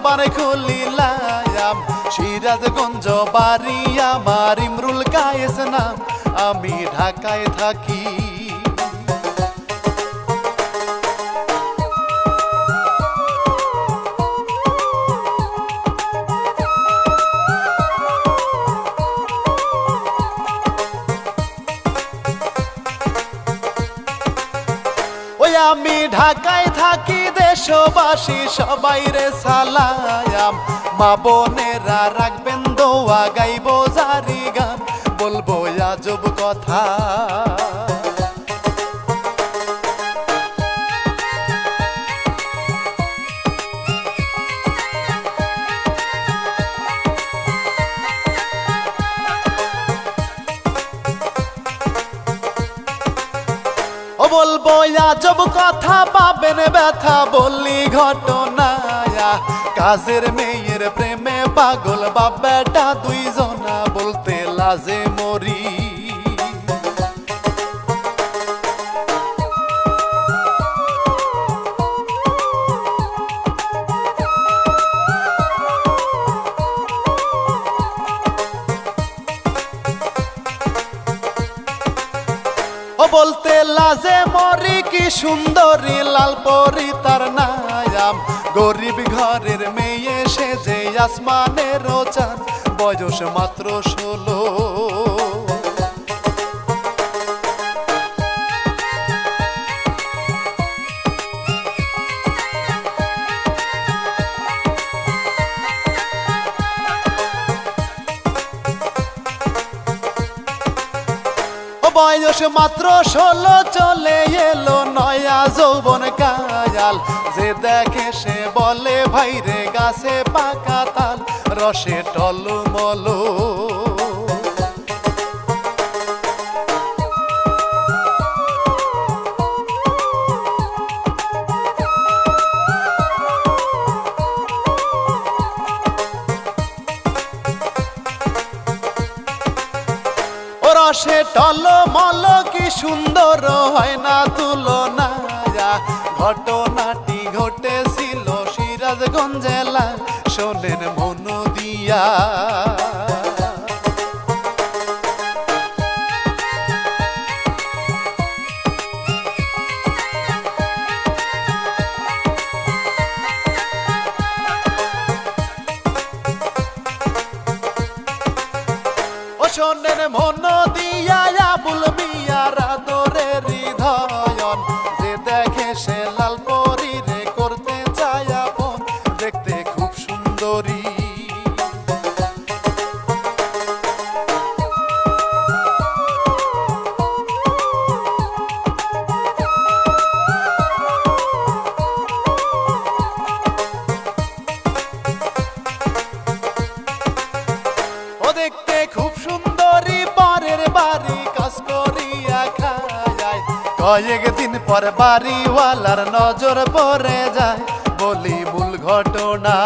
জবান খুলিলাম সিরাজগঞ্জ বাড়ি আমার ইমরুল কায়েস নাম আমি ঢাকায় থাকি আমি ঢাকায় থাকি দেশবাসী সবাই রে সালাম মা বোনেরা রাখবেন দোয়া গাইব জারি গান বলবো আজব কথা বলবো আজব কথা পাবেন ব্যথা বললি ঘটনা কাজের মেয়ের প্রেমে পাগল বাপ বেটা দুইজনা বলতে লাজে মরি বলতে লাজে মরি কি সুন্দরী লালপরি তার নাম গরিব ঘরের মেয়ে সেজে আসমানের চাঁদ বয়স মাত্র 16 বয়স মাত্র 16 চলে এলো নয়া যৌবন কায়াল যে দেখে সে বলে ভাইরে গাছে পাকা তাল রসে টলমল রসে টলমল কি সুন্দর হয় না তুলনা ঘটনাটি ঘটেছিল সিরাজগঞ্জ জেলায় শোনেন মন দিয়া শোনেন মন দিয়া আবুল মিয়ার আদরের হৃদয়ন যে দেখে সে লাল পরি রে করতে চায় আপন দেখতে খুব সুন্দরী ও দেখতে খুব সুন্দরী পরের বাড়ি কাজ করিয়া খায় কয়েকদিন পর বাড়িওয়ালার নজর পড়ে যায় বলি মূল ঘটনা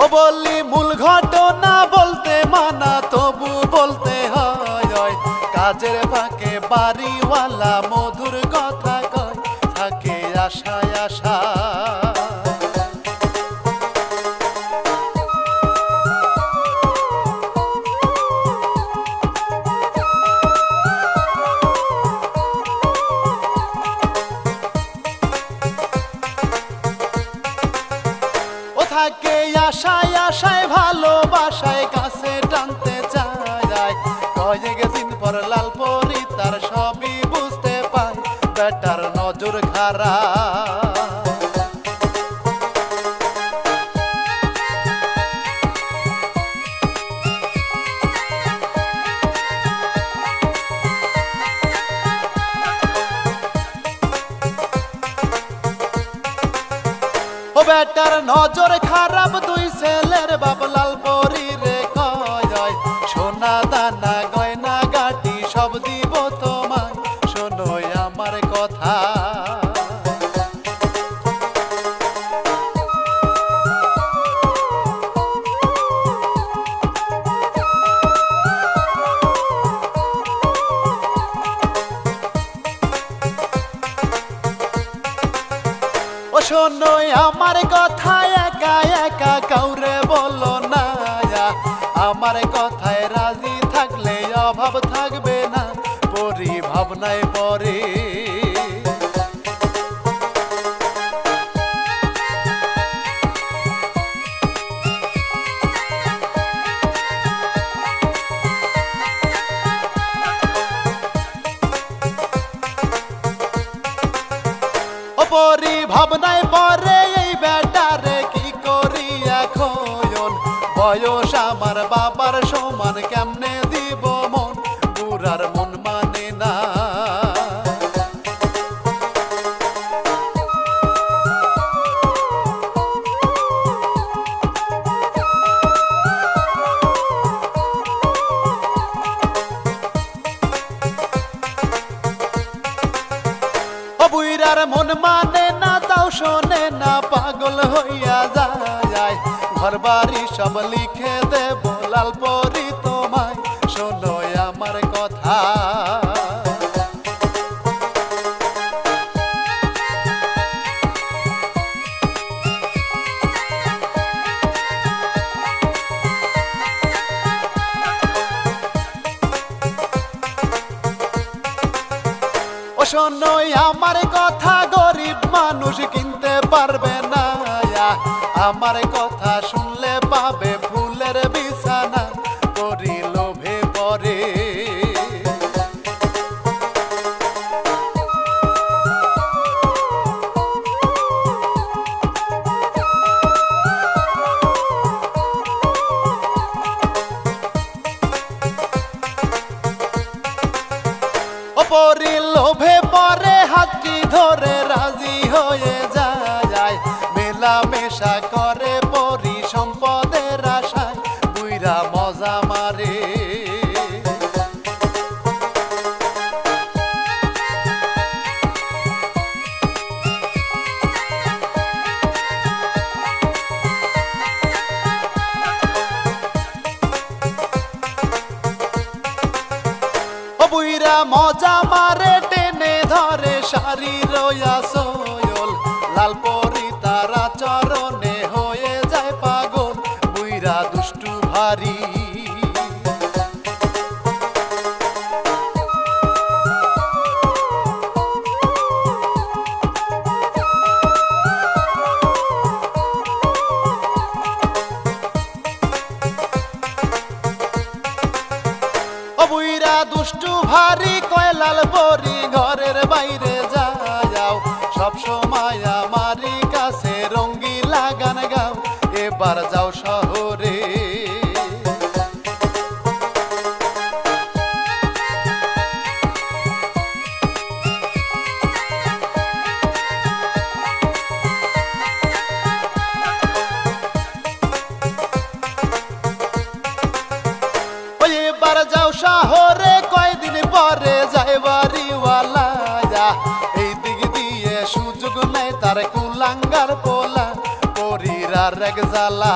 ও বললি মূল ঘটনা বলতে মানা তবু বলতে হয় কাজের ফাঁকে বাড়িওয়ালা মধুর কথা কয় থাকে আশায় আশা থাকে আশায় আশায় ভালোবাসায় কাছে টানতে চায় কয়েকদিন পর লাল পরি তার সবই বুঝতে পায় বেটার নজর খারাপ ও বেটার নজর খারাপ দুই ছেলের বাপ লাল পরি রে কয় সোনা দানা গয়না গাটি সব দিব তোমায় শোনো আমার কথা আমার কথা একা একা কাউরে বলো না, আমার কথায় রাজি থাকলে অভাব থাকবে না, পরি ভাবনায় পরে পরি ভাবনায় পরে এই বেটারে কি করি এখন, বয়স আমার বাবার সমান কেমনে দিব মন, বুড়ার মন মানে না। বুইরার মন মানে না, তাও শোনে না, পাগল হইয়া যায়, ঘর বাড়ি সব লিখে দেব লাল পরি তোমায়, শোনো আমার কথা। শোনো আমার কথা, গরিব মানুষ কিনতে পারবে না, আমার কথা শুনলে পাবে ফুলের বিছানা, করি লোভে পরে পরি লোভে পরে হাতটি ধরে রাজি হয়ে যায়, মেলামেশা করে পরি সম্পদের আশায়, বুইরা মজা মারে। বুইরা মজা মারে টেনে ধরে শাড়ি রয়া সয়ল, লাল পরি তারা চরণে হয়ে যায় পাগল, বুইরা দুষ্টু ভারী। বুইরা দুষ্টু ভারী কয় লাল পরি ঘরের বাইরে যাও, সব সময় আমারই কাছে রঙ্গিলা গান গাও, এবার যাও শহরে। এবার যাও শহরে, কয়দিন পরে যাই বাড়িওয়ালা, এই দিক দিয়ে সুযোগ নেই তার কুলাঙ্গার পোলা, পরিরা রেগ জ্বালা।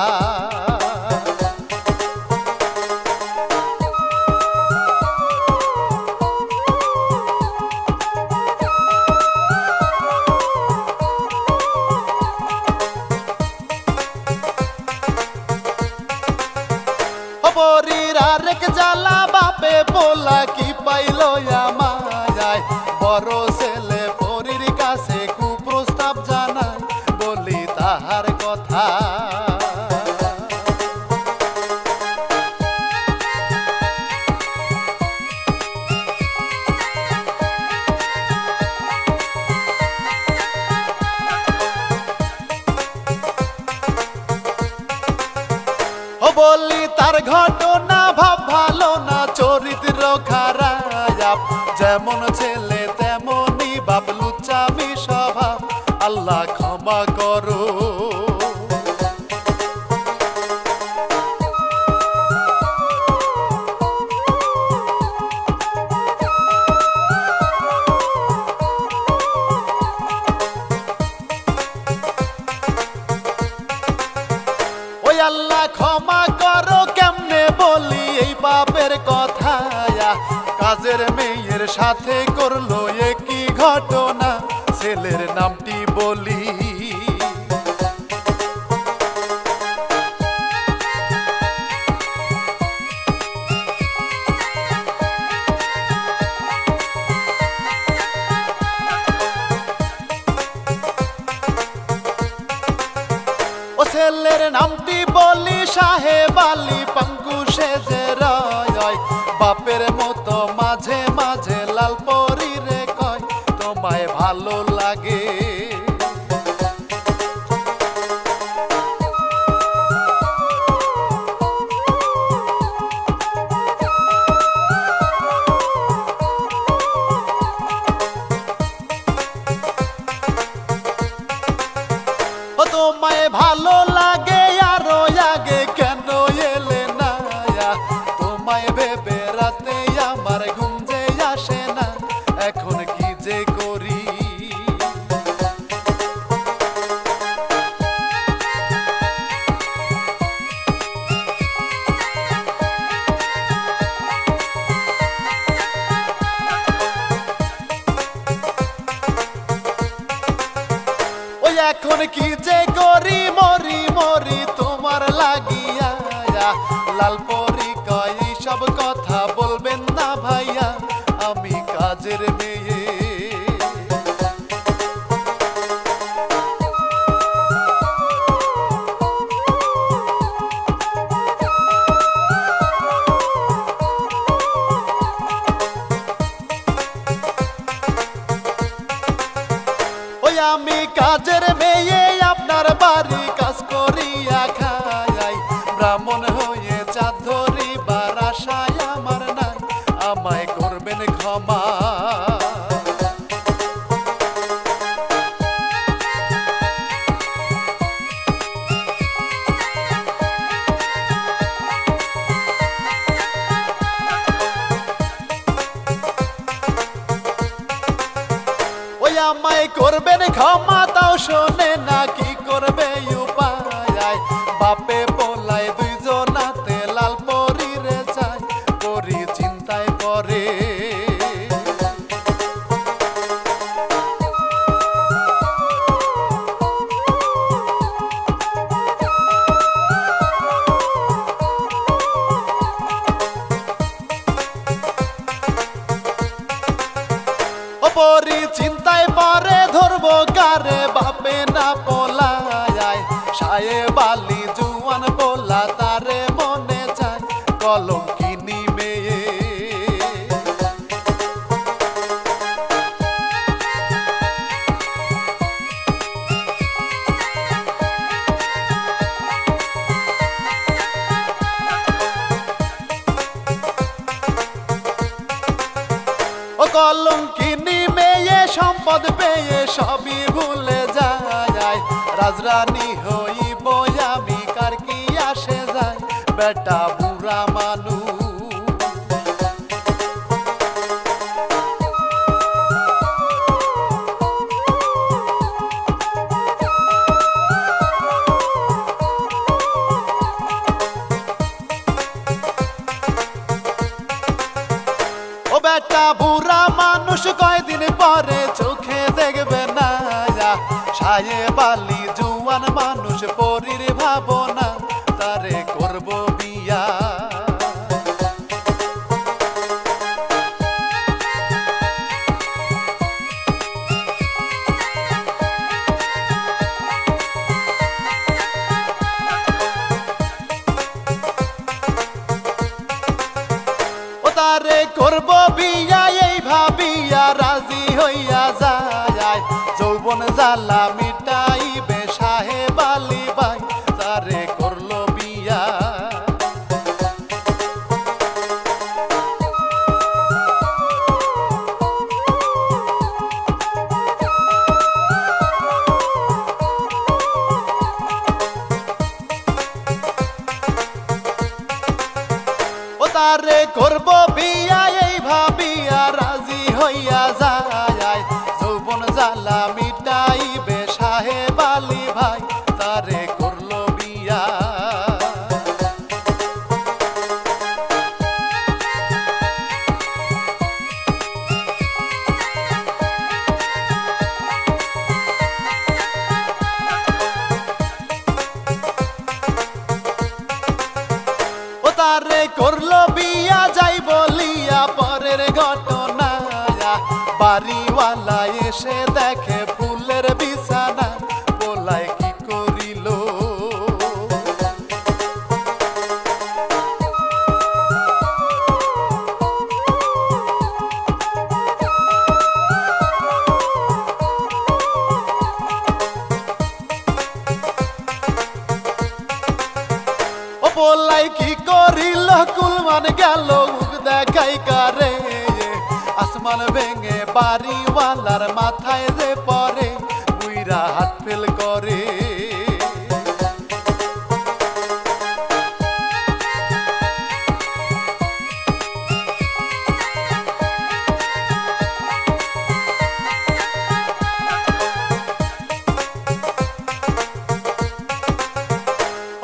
পরিরা রেগ জ্বালা, বাপে পোলা কি পাইল আমায়, বড় ছেলে পরির কাছে কুপ্রস্তাব জানায়, বলি তাহার কথা। বলি তার ঘটনা ভাব ভালো না, চরিত্র খারাপ, যেমন ছেলে তেমনই বাপ, লুচ্চামি স্বভাব, আল্লাহ ক্ষমা করো। আল্লাহ ক্ষমা করো, কেমনে বলি এই বাপের কথা, কাজের মেয়ের সাথে করলো একই ঘটনা, ছেলের নামটি বলি। বাপের মতো মাঝে মাঝে লাল পরি রে কয় তোমায় ভালো লাগে। তোমায় ভালো লাগে আরো আগে কেন এলে না, তোমায় ভেবে রাতে আমার ঘুম যে আসে না, এখন কি যে করি। এখন কি যে করি মরি মরি তোমার লাগিয়া, লাল পরি কয় সব কথা বলবেন না ভাইয়া, আমি কাজের মেয়ে। আমি কাজের মেয়ে আপনার বাড়ি কাজ করিয়া খাই, ব্রাহ্মণ হয়ে চাঁদ ধরিবার আশায় আমার নাই, আমায় করবেন ক্ষমা। আমায় করবেন ক্ষমা তাও শোনে না কি করবে উপায়, বাপে পোলায় দুইজনাতে লাল পরি রে যায়, পরি চিন্তায় পরে। পরি চিন্তায় পরে ধরবো কারে বাপে না পোলায়, সায়ে বালি জুয়ান পোলা তারে মনে চায় কলঙ্কিনী মেয়ে। কলঙ্কিনী মেয়ে সম্পদ পেয়ে সবই ভুলে যায়, রাজরানী হইব আমি কার কি আসে যায়, বেটা বুড়া মানুষ। বেটা বুড়া মানুষ কয়দিন পরে চোখে দেখবে না, সায়ে বালি জুয়ান মানুষ পরির ভাবনা, তারে করব বিয়া। তারে করব বিয়া এই ভাবিয়া রাজি হইয়া যায়, যৌবন জ্বালা মিটাইবে সাহেব আলী ভাই, তারে করলো বিয়া। তারে করব বিয়া এই ভাবিয়া রাজি হইয়া যায়, যৌবন জ্বালা মিটাইবে সাহেব আলী ভাই, তারে করলো বিয়া। তারে করলো বিয়া যাই বলিয়া পরের ঘটনা, বাড়িওয়ালা এসে দেখে ফুলের বিছানা, বলায় কি করিল। পোলাই কি করিল কুলমান গেল মুখ দেখাই কারে আসমান ভেঙে বাড়িওয়ালার মাথায় যে পরে বুইরা হাত ফেল করে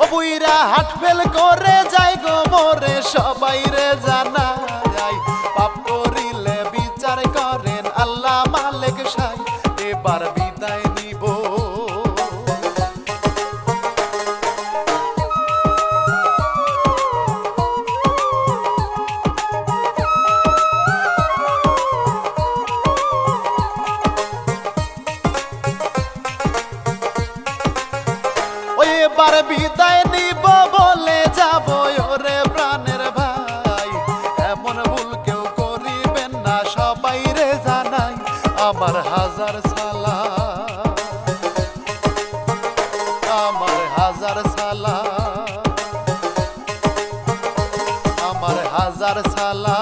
বুইরা হাট ফেল করে যাই গো মোরে সবাই রে জানা যায় পাপ করিলে বিচার করেন আল্লাহ মালিক সাই এবার বিদায় নিব এবার বিদায় নিব বলে যাব ওরে প্রাণের ভাই এমন ভুল কেউ করিবেন না সবাই রে জানাই আমার হাজার সালাম আমার হাজার সালাম আমার হাজার সালাম